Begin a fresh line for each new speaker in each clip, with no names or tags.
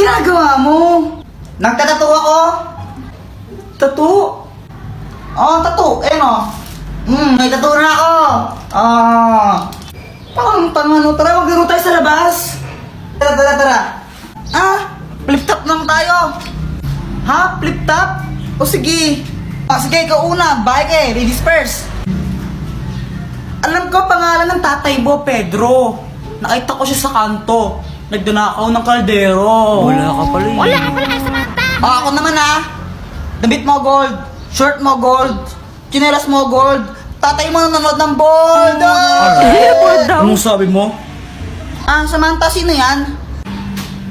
ginagawa mo? Nagtatato ako. Tato? Oh, tato. Ayun o. May tato na ako. Pang tara, maglaro tayo sa labas. Tara. Flip top lang tayo. Ha? Flip top? O sige. Sige, ikaw una. Bye kay, ladies first. Alam ko pangalan ng tatay mo, Pedro. Nakita ko siya sa kanto. Nagdanakaw ng kaldero.
Wala ka pala eh.
Wala ka pala kay Samantha!
Ako naman damit mo gold, shirt mo gold, tsinelas mo gold, tatay mo nanonood ng bold.
Bold daw.
Anong sabi mo? Samantha, sino yan?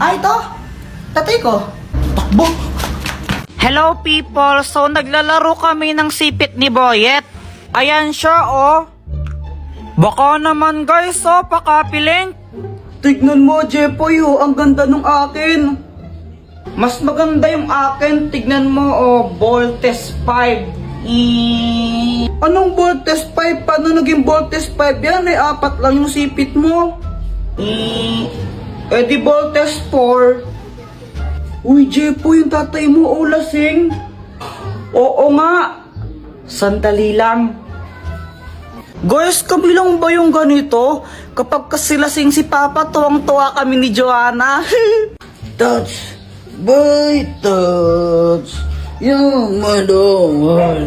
Ito. Tatay ko. Takbo.
Hello people, so naglalaro kami ng sipit ni Boyet. Ayan siya oh. Baka naman guys oh, pakapiling.
Tignan mo, Jepoy, ang ganda nung akin. Mas maganda yung akin. Tignan mo, Voltes 5. Anong Voltes 5? Paano naging Voltes 5 yan? 4 lang yung sipit mo. Di Voltes 4. Uy, Jepoy, yung tatay mo, lasing. Oo nga. Sandali lang. Guys, kami lang ba yung ganito? Kapag kasi lasing si Papa, tuwang-tuwa kami ni Joanna. Touch, boy, touch, you're my lover.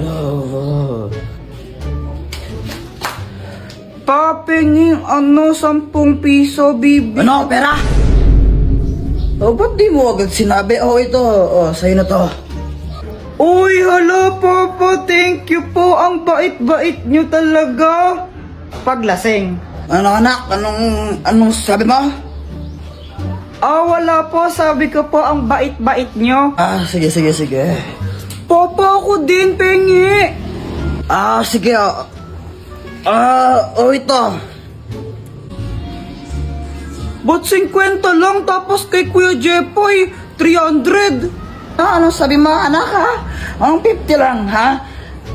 Papingin, 10 piso, bibi. Ano, pera? Ba't di mo agad sinabi? Ito, sa'yo na to. Uy, hala, Papa, thank you po. Ang bait-bait nyo talaga. Paglasing. Ano, anak? Anong sabi mo? Wala po. Sabi ko po, ang bait-bait nyo. Sige. Papa, ako din, pengi. Sige. Ito. Ba't 50 lang? Tapos kay Kuya Jepoy, 300. Anong sabi mo, anak, ha? Ang 50 lang, ha?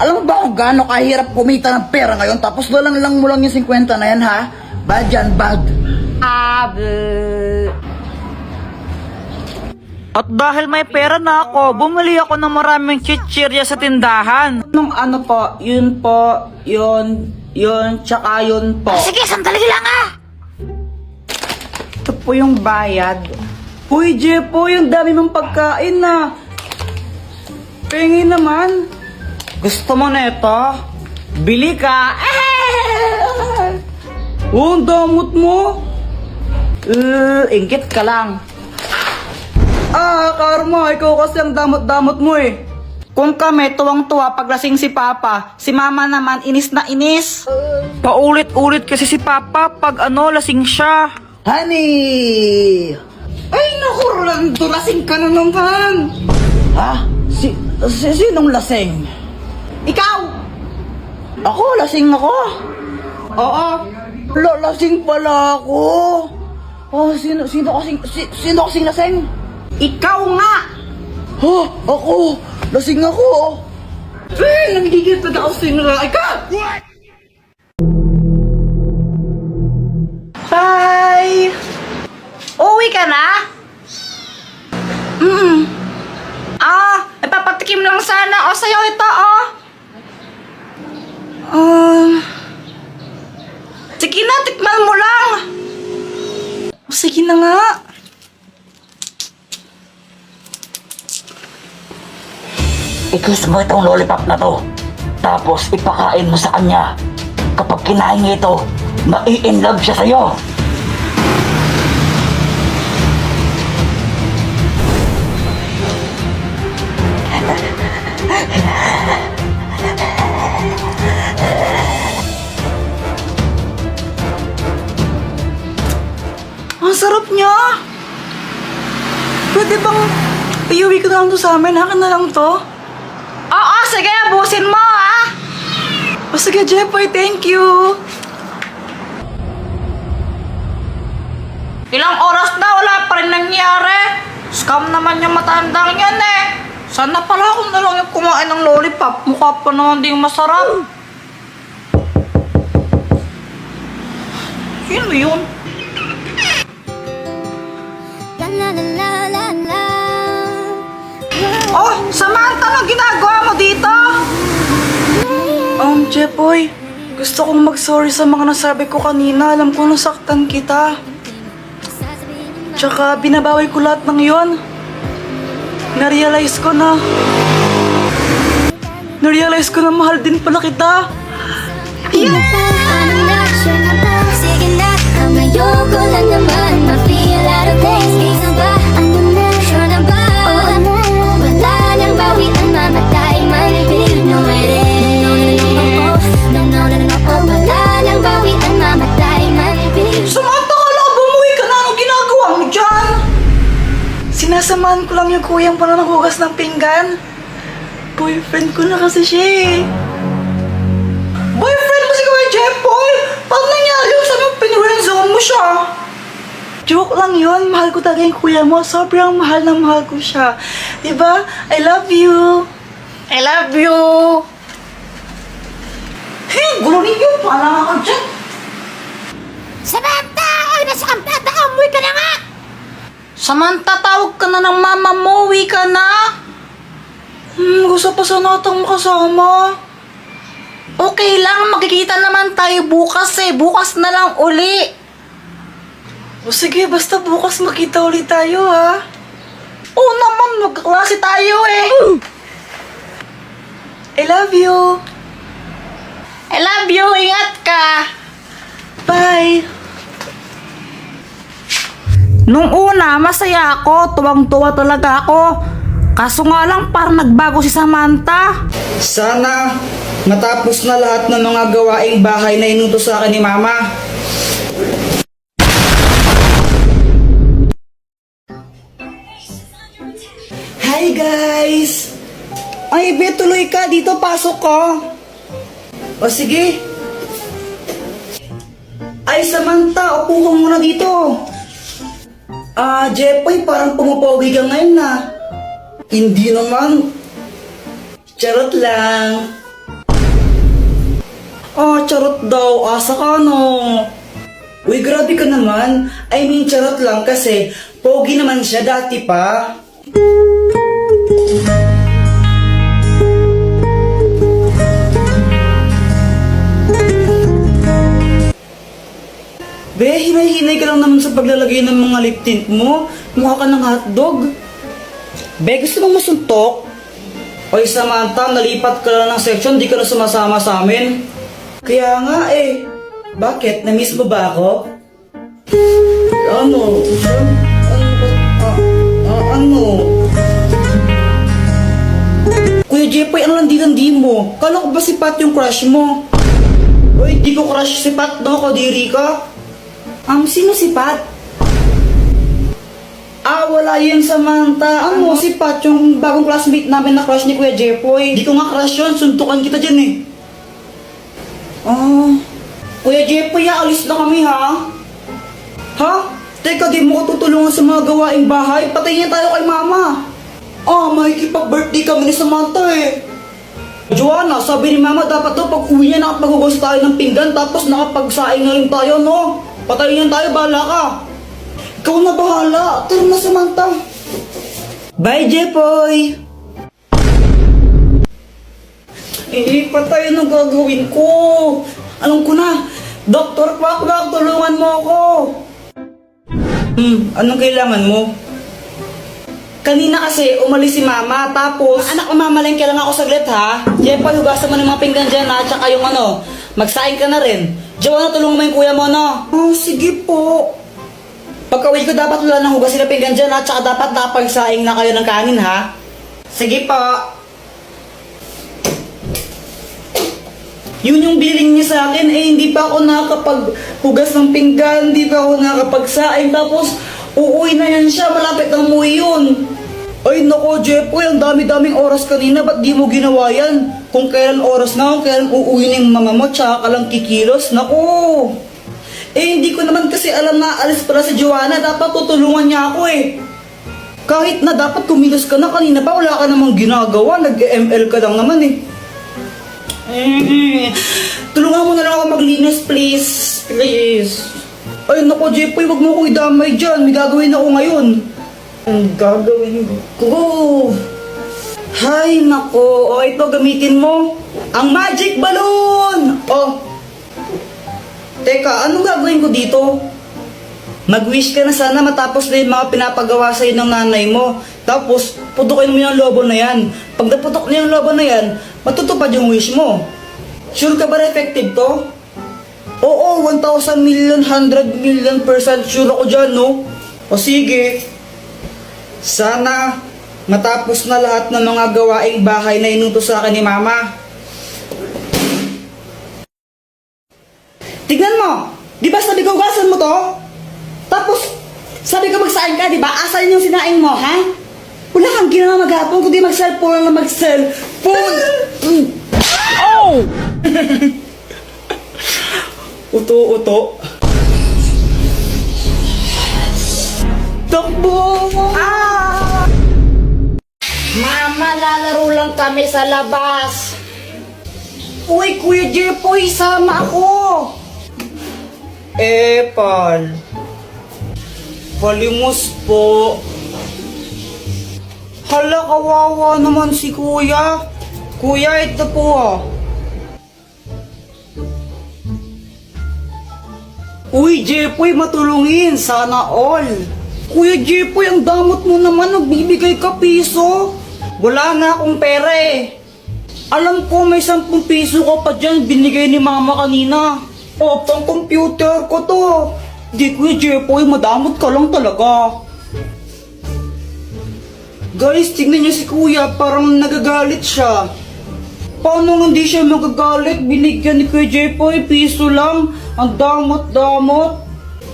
Alam mo ba kung gaano kahirap kumita ng pera ngayon? Tapos lang mo lang yung 50 na yan, ha? Bad yan, bad.
At dahil may pera na ako, bumili ako ng maraming chichirya sa tindahan.
Ano po? Yun po, yun, tsaka yun po.
Sige, sandali lang
Ito po yung bayad. Uy, Jepo, yung dami mong pagkain na. Pengi naman. Gusto mo na ito? Bili ka. Ang damot mo. Ingit ka lang. Karma, ikaw kasi ang damot-damot mo eh. Kung kami tuwang-tuwa paglasing si Papa, si Mama naman inis na inis.
Paulit-ulit kasi si Papa pag lasing siya.
Honey! Ay, naku, Rolando, lasing ka na naman. Ha? Sinong lasing? Ikaw! Ako, lasing ako. Oo. Lasing pala ako. Sino kasing lasing? Ikaw nga! Ako! Lasing ako! Nagigil pa ako sinura. Ikaw! What? Bye!
Uwi ka na?
Papatikim lang sana. Sa'yo ito, Sige na, tikman mo lang. Sige na nga.
Ikiss mo itong lollipop na to. Tapos ipakain mo sa kanya. Kapag kinain niya ito, mai-inlove siya sa'yo.
Ang sarap niya. Pwede bang iuwi ko na lang to sa amin? Akin na lang to. Oo, sige. Busin mo, ha? Sige, Jepoy. Thank you.
Ilang oras na wala pa rin nangyari. Scam naman yung matandang yan eh. Sana pala ako na lang yung kumain ng lollipop. Mukha pa naman din masarap. Sino yun?
La la la la la la.
Jepoy, gusto kong mag-sorry sa mga nasabi ko kanina. Alam ko nasaktan kita. Tsaka binabawi ko lahat ng yon. Narealize ko na mahal din pala kita.
Sige na, ang ayoko lang naman ma-feel out of place. Isa ba? Ano na? Sure na ba? Oo na. Wala nang bawian, mamatay man. Baby, no it is. No, wala nang bawian, mamatay man. Baby,
Samantha ka lang, bumuwi ka na. Anong ginagawa mo dyan? Sinasamahan ko lang yung kuyang para naghugas ng pinggan. Boyfriend ko na kasi siya eh. Boyfriend mo si Kuya Jepoy? Paano nangyari yung sabi mo pinrenzone mo siya? Joke lang yun. Mahal ko talaga yung kuya mo. Sobrang mahal na mahal ko siya. Diba? I love you. I love you. Hey, gulo ninyo. Paala nga ka dyan.
Samantha! Ay, nasaan ka? Umuwi ka na nga!
Samantha, tawag ka na ng mama mo. Uwi ka na. Gusto pa sana kitang makasama. Okay lang, magkikita naman tayo bukas eh. Bukas na lang uli. O sige, basta bukas makita ulit tayo ha. Oo naman, magkaklase tayo eh. I love you. I love you, ingat ka. Bye.
Nung una, masaya ako. Tuwang-tuwa talaga ako. Kaso nga lang, parang nagbago si Samantha.
Sana matapos na lahat ng mga gawaing bahay na inutos sa akin ni Mama. Hi guys! Ay, Be, tuloy ka. Dito, pasok ko. O sige. Ay, Samantha, upo ka muna dito. Jepoy, parang pumupogi ka ngayon na. Hindi naman. Charot lang. Charot daw. Asa ka no? Uy, grabe ka naman. I mean, charot lang kasi pogi naman siya dati pa. Be, hinay-hinay ka lang naman sa paglalagay ng mga lip tint mo. Mukha ka ng hotdog. Be, gusto mong masuntok? Oy, Samantha, nalipat ka lang ng section, di ka na sumasama sa amin. Kaya nga eh. Bakit? Na-miss mo ba ako? Ano? Ano? Kuya Jepoy, ano landi-landi mo? Kala ko ba si Pat yung crush mo? Uy, di ko crush si Pat, no? Kadiri ka? Sino si Pat? Wala yun, Samantha. Ano, si Pat, yung bagong classmate namin na crush ni Kuya Jepoy. Di ko nga crush yun, suntukan kita dyan eh. Kuya Jepoy, alis na kami ha? Ha? Teka, di mo ko tutulungan sa mga gawaing bahay. Patayin tayo kay Mama. Makikipag-birthday kami ni Samantha eh. Joanna, sabi ni Mama dapat daw pag uwi niya nakapaghugas tayo ng pinggan tapos nakapagsaing na rin tayo, no? Patayin tayo, bahala ka. Ikaw na bahala. Tara na, Samantha. Bye, Jepoy. Patay na gagawin ko. Alam ko na. Dr. Quack, tulungan mo ako. Anong kailangan mo? Kanina kasi umalis si Mama, tapos anak, mamamalengke lang ako saglit ha. Jepoy, hugasan mo ng mga pinggan dyan ha, tsaka yung magsaing ka na rin. Joanna, tulungan mo yung kuya mo, no? Sige po. Pagka-uwi ko dapat wala nang hugas sila pinggan dyan ha, tsaka dapat napagsaing na kayo ng kanin ha. Sige po. Yun yung billing niya sa akin, hindi pa ako nakakapaghugas ng pinggan, hindi pa ako nakakapagsaing, tapos uuwi na yan siya, malapit na umuwi yun. Ay nako, Jepoy, ang dami-daming oras kanina, ba't di mo ginawa yan? Kung kailan oras na, kung kailan uuwi na yung mama mo, tsaka ka lang kikilos, nako. Hindi ko naman kasi alam na alis pala si Joanna, dapat tutulungan niya ako eh. Kahit na dapat kumilos ka na kanina pa, wala ka namang ginagawa, nag-ML ka lang naman eh. Tulungan mo na lang ako maglinis, please. Please. Ay, nako, Jepoy, wag mo ko idamay dyan. May gagawin ako ngayon. Ang gagawin ko? Hay, nako. O, ito, gamitin mo. Ang magic balloon! Oh. Teka, anong gagawin ko dito? Mag-wish ka na sana matapos na yung mga pinapagawa sa'yo ng nanay mo. Tapos, putukin mo yung lobo na yan. Pag naputok na yung lobo na yan, matutupad yung wish mo. Sure ka ba na effective to? Oo, 1,000 million, 100 million % sure ako dyan, no? O sige. Sana matapos na lahat ng mga gawaing bahay na inutos sa akin ni Mama. Tignan mo! Di ba sabi ko hugasan mo to? Tapos, sabi ko magsaing ka, di ba? Asan yung sinaing mo, ha? Wala kang ginawa maghapon, kundi mag-cellphone na mag-cellphone!
Oh!
Uto-uto. Takbo! Ah!
Mama, lalaro lang kami sa labas.
Uy, Kuya Jepoy, sama ako! Pal. Palimos po. Hala, kawawa naman si Kuya. Kuya, ito po ah. Uy, Jepoy, matulungin. Sana all. Kuya Jepoy, ang damot mo naman. Nagbibigay ka piso. Wala na akong pera eh. Alam ko may 10 piso ka pa dyan. Binigay ni Mama kanina. O, pang computer ko to. Di, Kuya Jepoy, madamot ka lang talaga. Guys, tignan niyo si Kuya. Parang nagagalit siya. Paano hindi siya magagalit? Binigyan ni Kuya Jepoy, piso lang. Ang damot-damot.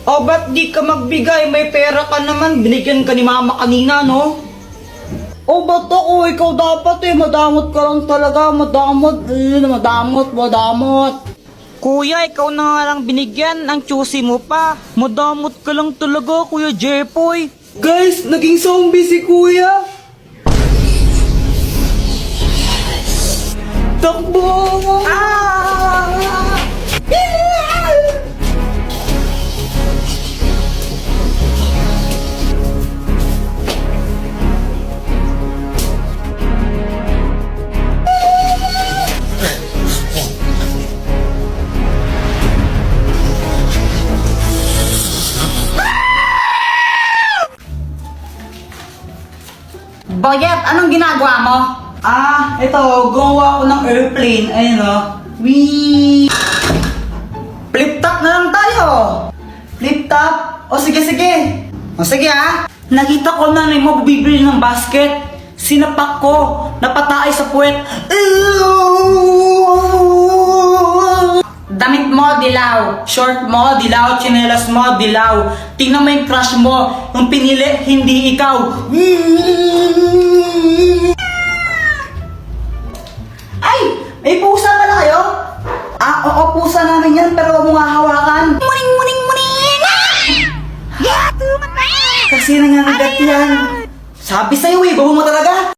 O, ba't di ka magbigay? May pera ka naman. Binigyan ka ni Mama kanina, no? O, ba't ako? Ikaw dapat eh. Madamot ka lang talaga. Madamot. Madamot.
Kuya, ikaw na nga lang binigyan. Ang choosy mo pa.
Madamot ka lang talaga, Kuya Jepoy. Guys, naging zombie si Kuya. Takbo! Ah!
Boyet, anong ginagawa mo?
Ito, gumawa ako ng airplane. Ayun o. Wee! Flip top na lang tayo. Flip top. O sige. O sige Nakita ko na mo bibili ng basket. Sinapak ko. Napataay sa puwet.
Damit mo, dilaw.
Short mo, dilaw. Chinelas mo, dilaw. Tingnan mo yung crush mo. Yung pinili, hindi ikaw. Ay! May pusa pala kayo? Oo, pusa namin yan, pero huwag mo nga hawakan.
Muning!
Kasi nangangagat yan. Sabi sa'yo eh, babo mo talaga.